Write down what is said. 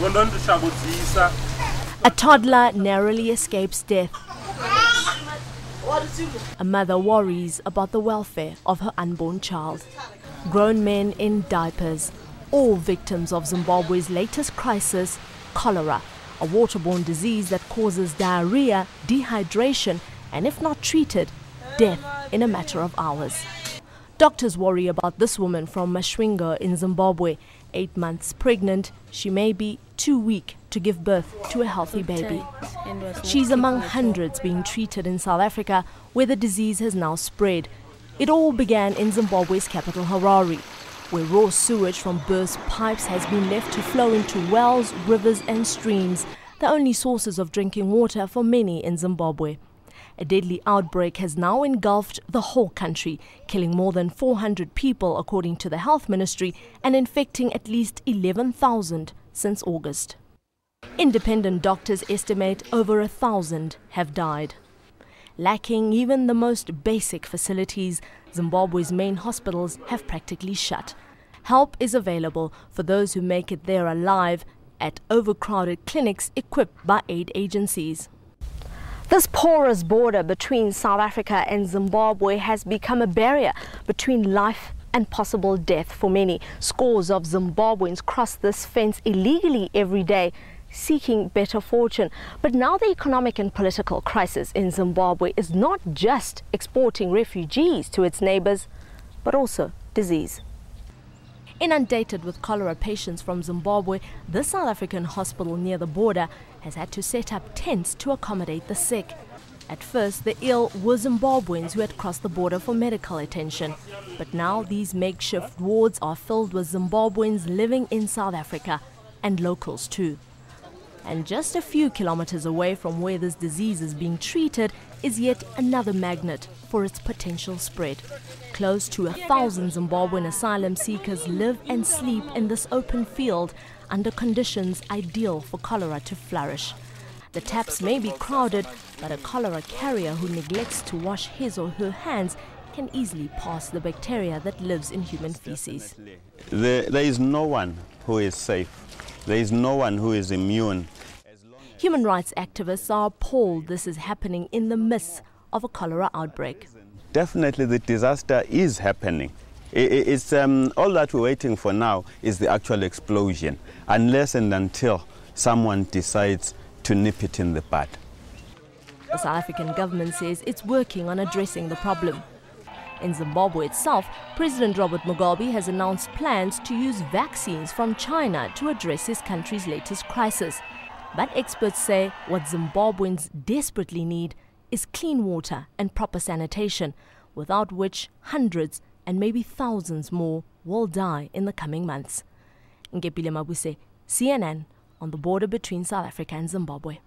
A toddler narrowly escapes death. A mother worries about the welfare of her unborn child. Grown men in diapers, all victims of Zimbabwe's latest crisis, cholera, a waterborne disease that causes diarrhea, dehydration, and if not treated, death in a matter of hours. Doctors worry about this woman from Mashwingo in Zimbabwe. 8 months pregnant, she may be too weak to give birth to a healthy baby. She's among hundreds being treated in South Africa, where the disease has now spread. It all began in Zimbabwe's capital, Harare, where raw sewage from burst pipes has been left to flow into wells, rivers and streams, the only sources of drinking water for many in Zimbabwe. A deadly outbreak has now engulfed the whole country, killing more than 400 people according to the Health Ministry and infecting at least 11,000 since August. Independent doctors estimate over 1,000 have died. Lacking even the most basic facilities, Zimbabwe's main hospitals have practically shut. Help is available for those who make it there alive at overcrowded clinics equipped by aid agencies. This porous border between South Africa and Zimbabwe has become a barrier between life and possible death for many. Scores of Zimbabweans cross this fence illegally every day, seeking better fortune. But now the economic and political crisis in Zimbabwe is not just exporting refugees to its neighbours, but also disease. Inundated with cholera patients from Zimbabwe, the South African hospital near the border has had to set up tents to accommodate the sick. At first, the ill were Zimbabweans who had crossed the border for medical attention. But now these makeshift wards are filled with Zimbabweans living in South Africa, and locals too. And just a few kilometers away from where this disease is being treated is yet another magnet for its potential spread. Close to 1,000 Zimbabwean asylum seekers live and sleep in this open field under conditions ideal for cholera to flourish. The taps may be crowded, but a cholera carrier who neglects to wash his or her hands can easily pass the bacteria that lives in human feces. There is no one who is safe. There is no one who is immune. Human rights activists are appalled this is happening in the midst of a cholera outbreak. Definitely the disaster is happening. It's all that we're waiting for now is the actual explosion, unless and until someone decides to nip it in the bud. The South African government says it's working on addressing the problem. In Zimbabwe itself, President Robert Mugabe has announced plans to use vaccines from China to address his country's latest crisis. But experts say what Zimbabweans desperately need is clean water and proper sanitation, without which hundreds and maybe thousands more will die in the coming months. Nkepile, Mabuse, CNN, on the border between South Africa and Zimbabwe.